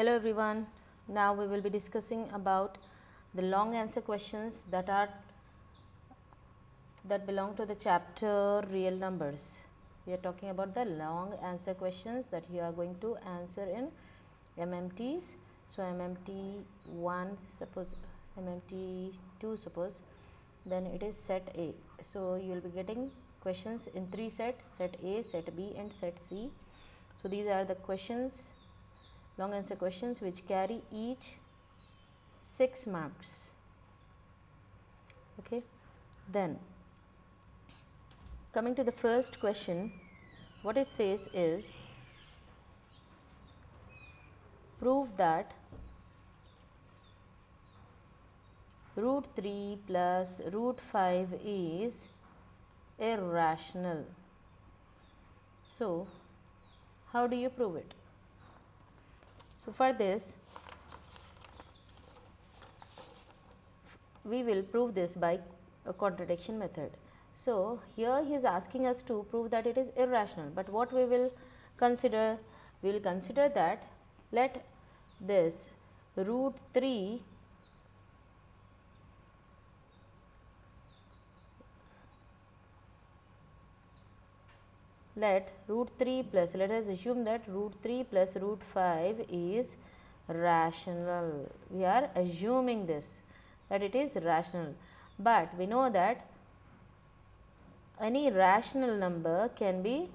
Hello everyone. Now we will be discussing about the long answer questions that belong to the chapter real numbers. We are talking about the long answer questions that you are going to answer in MMTs. So MMT 1 suppose, MMT 2 suppose, then it is set A. So you will be getting questions in 3 sets, set A, set B and set C. So these are the questions, long answer questions, which carry each 6 marks. Okay, then coming to the first question, what it says is, prove that root 3 plus root 5 is irrational. So how do you prove it? So for this, we will prove this by a contradiction method. So here he is asking us to prove that it is irrational, but what we will consider? We will consider that let this root 3 let us assume that root 3 plus root 5 is rational. We are assuming this, that it is rational, but we know that any rational number can be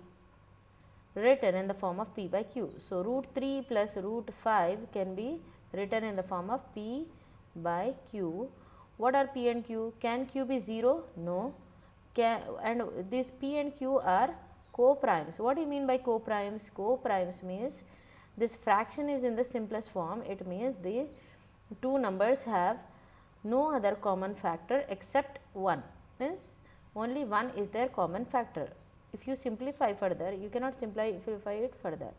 written in the form of p by q. So root 3 plus root 5 can be written in the form of p by q. What are p and q? Can q be 0? No. And these p and q are co-primes. What do you mean by co-primes? Co-primes means this fraction is in the simplest form. It means the two numbers have no other common factor except 1, means only 1 is their common factor. If you simplify further, you cannot simplify it further.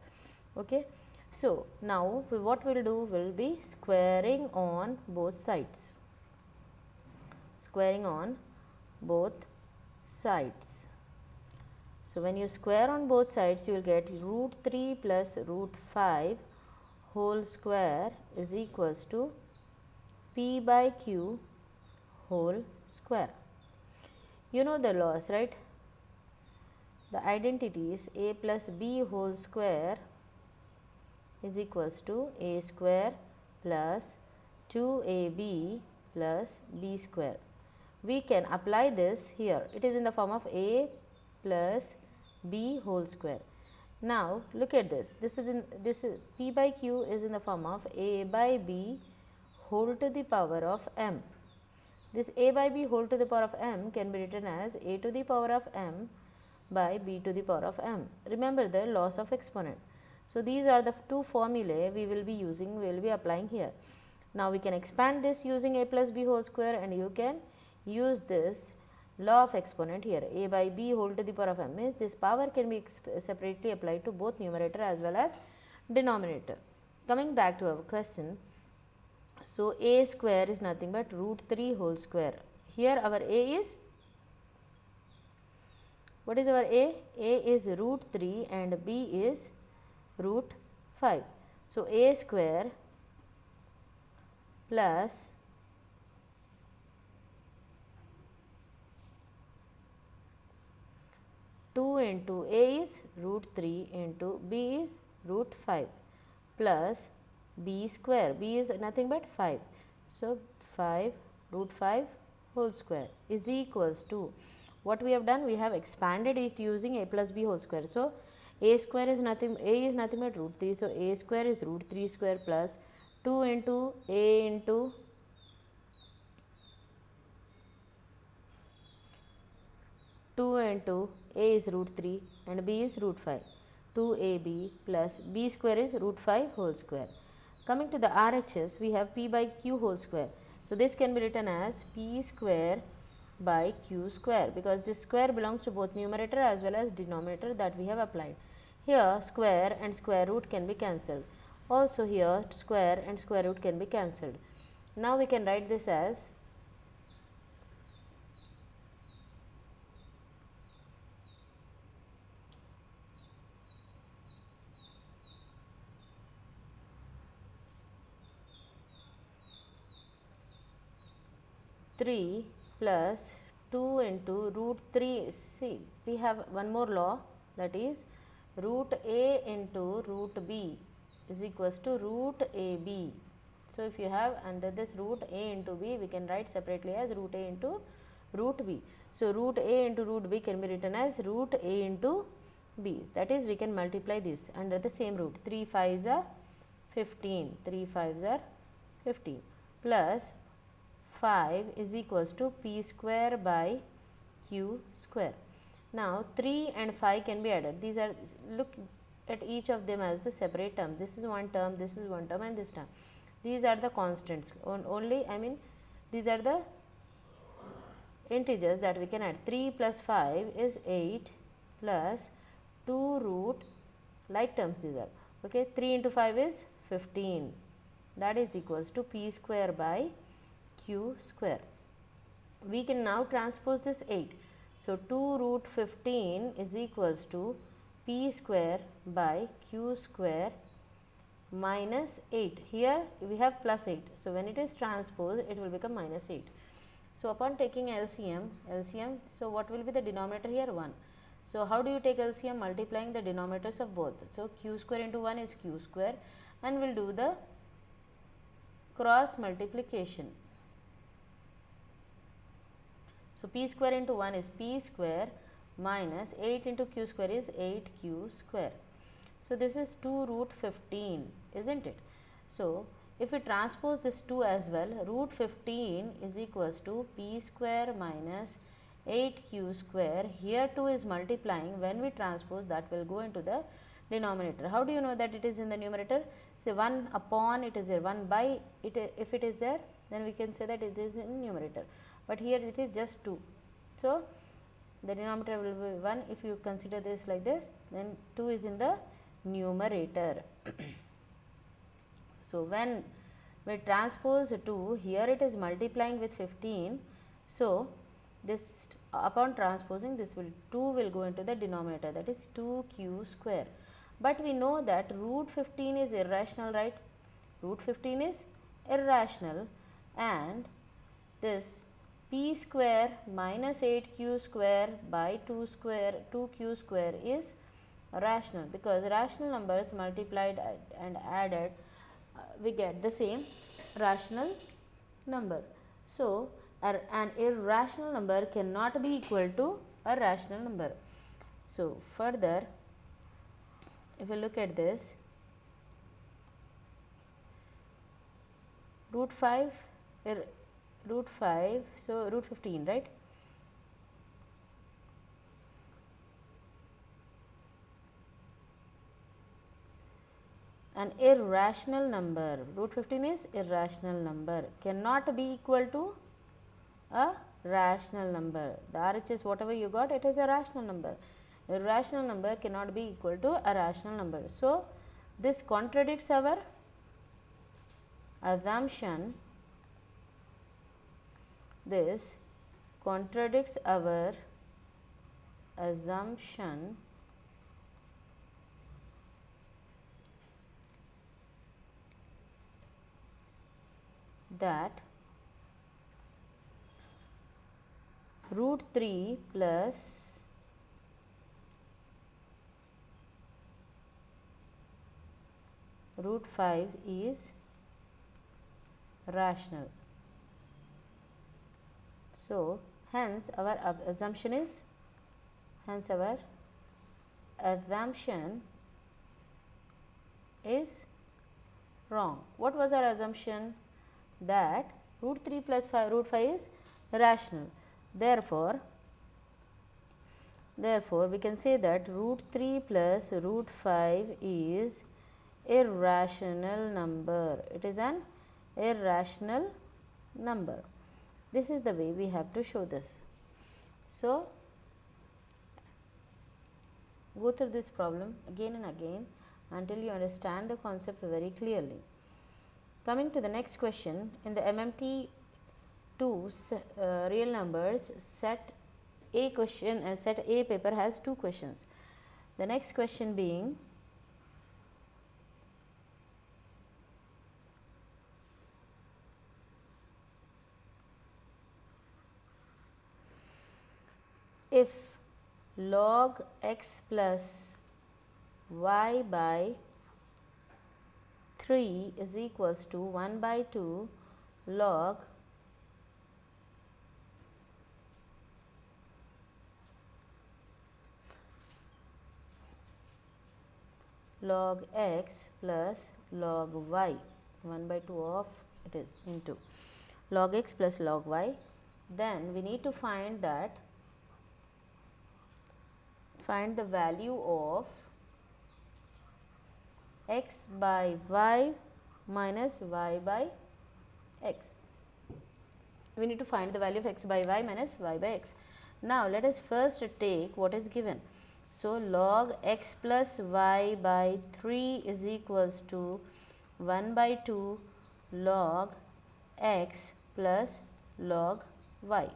Okay. So now what we will do will be squaring on both sides. Squaring on both sides. So when you square on both sides, you will get root 3 plus root 5 whole square is equals to p by q whole square. You know the laws, right? The identity is a plus b whole square is equals to a square plus 2ab plus b square. We can apply this here. It is in the form of a plus b whole square. Now look at this. This is p by q is in the form of a by b whole to the power of m. This a by b whole to the power of m can be written as a to the power of m by b to the power of m. Remember the laws of exponent. So these are the two formulae we will be applying here. Now we can expand this using a plus b whole square, and you can use this law of exponent here. A by b whole to the power of m means this power can be separately applied to both numerator as well as denominator. Coming back to our question, so a square is nothing but root 3 whole square. Here our a is, what is our a? A is root 3 and b is root 5. So a square plus two into a is root 3 into b is root 5 plus b square. B is nothing but 5. So 5 root 5 whole square is equals to, what we have done, we have expanded it using a plus b whole square. So a square is nothing, a is nothing but root 3. So a square is root 3 square plus 2 into a into 2 into a is root 3 and b is root 5. 2ab plus b square is root 5 whole square. Coming to the RHS, we have p by q whole square. So this can be written as p square by q square, because this square belongs to both numerator as well as denominator that we have applied. Here square and square root can be cancelled. Also here square and square root can be cancelled. Now we can write this as 3 plus 2 into root 3. See, we have one more law, that is root a into root b is equals to root ab. So, if you have under this root a into b, we can write separately as root a into root b. So, root a into root b can be written as root a into b, that is we can multiply this under the same root. 3 5s are 15, 3 5s are 15 plus 5 is equals to p square by q square. Now, 3 and 5 can be added. These are, look at each of them as the separate term. This is one term, this is one term, and this term. These are the constants. Only, I mean, these are the integers that we can add. 3 plus 5 is 8 plus 2 root, like terms these are. Okay, 3 into 5 is 15. That is equals to p square by q square. We can now transpose this 8. So, 2 root 15 is equals to p square by q square minus 8. Here we have plus 8. So, when it is transposed, it will become minus 8. So, upon taking LCM, so what will be the denominator here? 1. So, how do you take LCM? Multiplying the denominators of both. So, q square into 1 is q square, and we will do the cross multiplication. So, p square into 1 is p square minus 8 into q square is 8q square. So, this is 2 root 15, isn't it? So, if we transpose this 2 as well, root 15 is equals to p square minus 8q square. Here 2 is multiplying. When we transpose, that will go into the denominator. How do you know that it is in the numerator? Say 1 upon it is there, 1 by it, if it is there, then we can say that it is in numerator, but here it is just 2. So, the denominator will be 1. If you consider this like this, then 2 is in the numerator. So, when we transpose 2, here it is multiplying with 15. So, this upon transposing, this will 2 will go into the denominator, that is 2q square. But we know that root 15 is irrational, right? Root 15 is irrational, and this p square minus 8q square by 2q square is rational, because rational numbers multiplied and added, we get the same rational number. So, an irrational number cannot be equal to a rational number. So, further, if you look at this, root 5, so root 15, right? An irrational number, root 15 is irrational number, cannot be equal to a rational number. The RHS whatever you got, it is a rational number. Irrational number cannot be equal to a rational number. So, this contradicts our assumption. This contradicts our assumption that root 3 plus root 5 is rational. So, hence our assumption is wrong. What was our assumption? That root 3 plus root 5 is rational. Therefore, we can say that root 3 plus root 5 is irrational number. It is an irrational number. This is the way we have to show this. So, go through this problem again and again until you understand the concept very clearly. Coming to the next question, in the MMT 2 real numbers set A question, set A paper has 2 questions. The next question being, if log x plus y by 3 is equals to 1 by 2 log x plus log y, 1 by 2 of it is into log x plus log y, then we need to find the value of x by y minus y by x. We need to find the value of x by y minus y by x. Now, let us first take what is given. So, log x plus y by 3 is equals to 1 by 2 log x plus log y.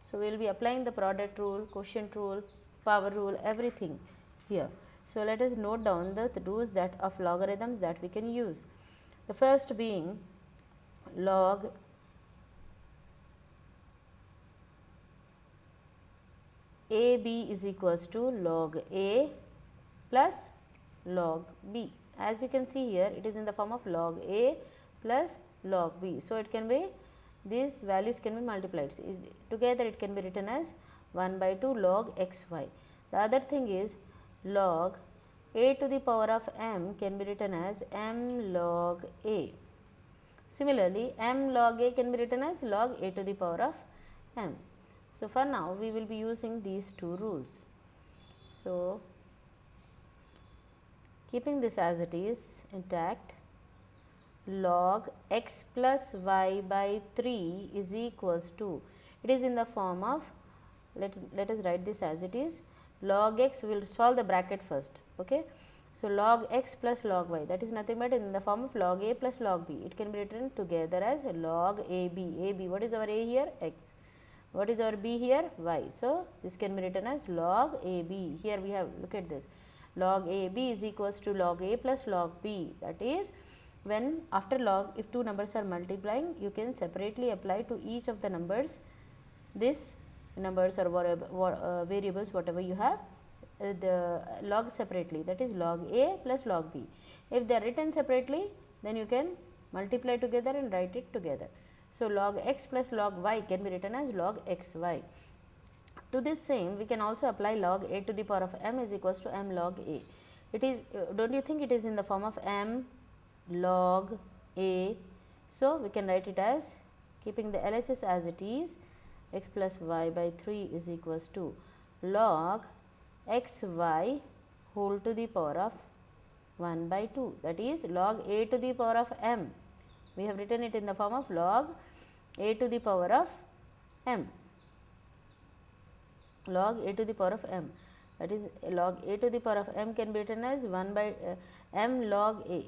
So, we will be applying the product rule, quotient rule, power rule, everything here. So, let us note down the rules that of logarithms that we can use. The first being log AB is equals to log A plus log B. As you can see here, it is in the form of log A plus log B. So, it can be, these values can be multiplied. Together it can be written as 1 by 2 log xy. The other thing is log a to the power of m can be written as m log a. Similarly, m log a can be written as log a to the power of m. So, for now we will be using these two rules. So, keeping this as it is intact, log x plus y by 3 is equals to, it is in the form of, let us write this as it is, log x, we will solve the bracket first. Okay. So, log x plus log y, that is nothing but in the form of log a plus log b. It can be written together as log ab. What is our a here? X. What is our b here? Y. So, this can be written as log ab. Here we have, look at this, log ab is equals to log a plus log b. That is, when after log, if two numbers are multiplying, you can separately apply to each of the numbers this numbers or variables, whatever you have, the log separately, that is log a plus log b. If they are written separately, then you can multiply together and write it together. So, log x plus log y can be written as log xy. To this same, we can also apply log a to the power of m is equals to m log a. It is, don't you think it is in the form of m log a? So, we can write it as, keeping the LHS as it is, x plus y by 3 is equals to log x y whole to the power of 1 by 2, that is log a to the power of m. We have written it in the form of log a to the power of m, log a to the power of m, that is log a to the power of m can be written as 1 by m log a.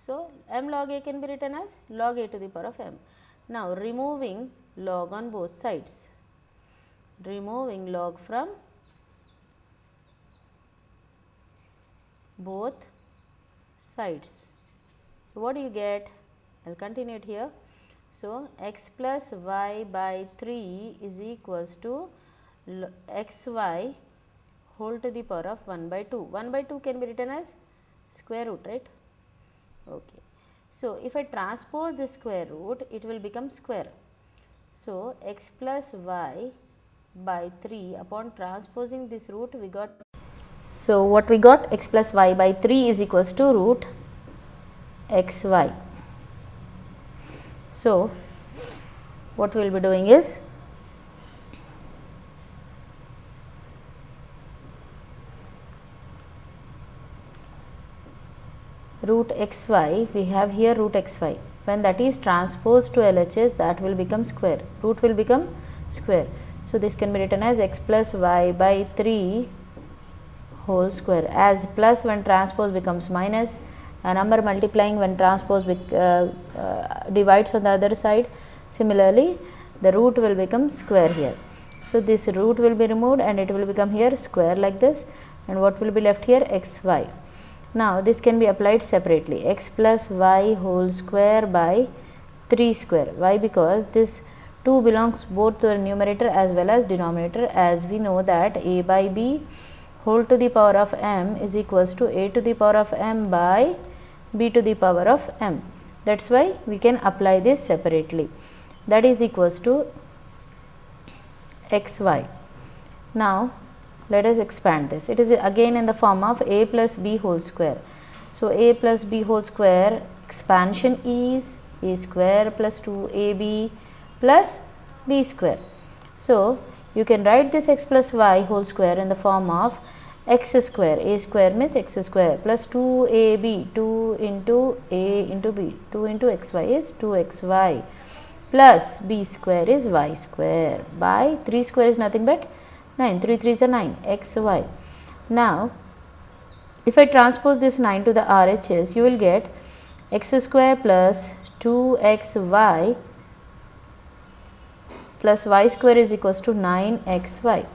So, m log a can be written as log a to the power of m. Now, removing log on both sides, removing log from both sides. So, what do you get? I will continue it here. So, x plus y by 3 is equals to xy whole to the power of 1 by 2. 1 by 2 can be written as square root, right? Okay. So, if I transpose the square root, it will become square. So, x plus y by 3 upon transposing this root, we got, so what we got, x plus y by 3 is equals to root xy. So, what we will be doing is, root xy, we have here root xy, when that is transposed to LHS, that will become square, root will become square. So, this can be written as x plus y by 3 whole square, as plus when transpose becomes minus, a number multiplying when transpose divides on the other side. Similarly, the root will become square here. So, this root will be removed and it will become here square like this, and what will be left here, xy. Now, this can be applied separately, x plus y whole square by 3 square. Why? Because this 2 belongs both to the numerator as well as denominator, as we know that a by b whole to the power of m is equals to a to the power of m by b to the power of m. That is why we can apply this separately. That is equals to xy. Now let us expand this. It is again in the form of a plus b whole square. So a plus b whole square expansion is a square plus 2ab plus b square. So you can write this x plus y whole square in the form of x square. A square means x square plus 2ab, 2 into a into b, 2 into xy is 2xy plus b square is y square by 3 square is nothing but 9, 3 3s are 9, xy. Now if I transpose this 9 to the RHS, you will get x square plus 2xy plus y square is equals to 9xy.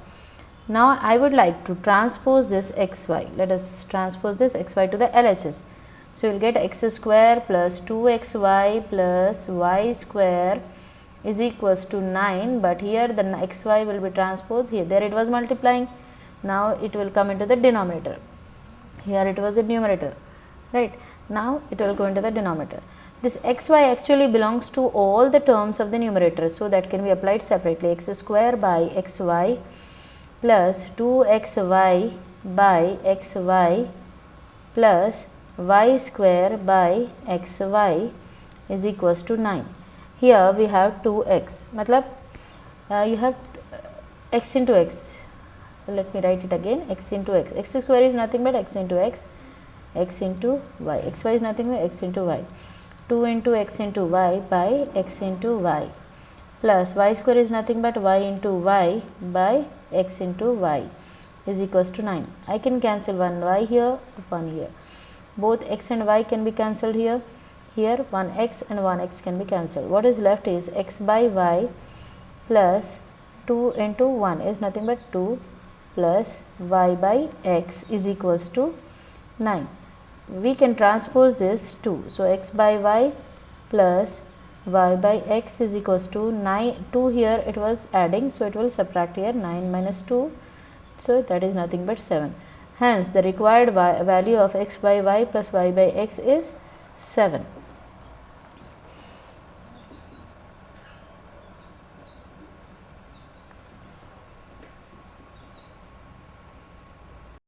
Now I would like to transpose this xy. Let us transpose this xy to the LHS. So you will get x square plus 2xy plus y square is equals to 9, but here the xy will be transposed here. There it was multiplying. Now it will come into the denominator. Here it was a numerator, right? Now it will go into the denominator. This xy actually belongs to all the terms of the numerator, so that can be applied separately. X square by xy plus 2xy by xy plus y square by xy is equals to 9. Here we have 2x, matlab you have x into x. Let me write it again, x into x. X square is nothing but x into x, x into y. Xy is nothing but x into y. 2 into x into y by x into y plus y square is nothing but y into y by x into y is equals to 9. I can cancel one y here, one here. Both x and y can be cancelled here. Here one x and one x can be cancelled. What is left is x by y plus 2 into 1 is nothing but 2 plus y by x is equals to 9. We can transpose this 2. So x by y plus y by x is equals to 9. 2 here it was adding, so it will subtract here 9 minus 2. So that is nothing but 7. Hence the required value of x by y plus y by x is 7.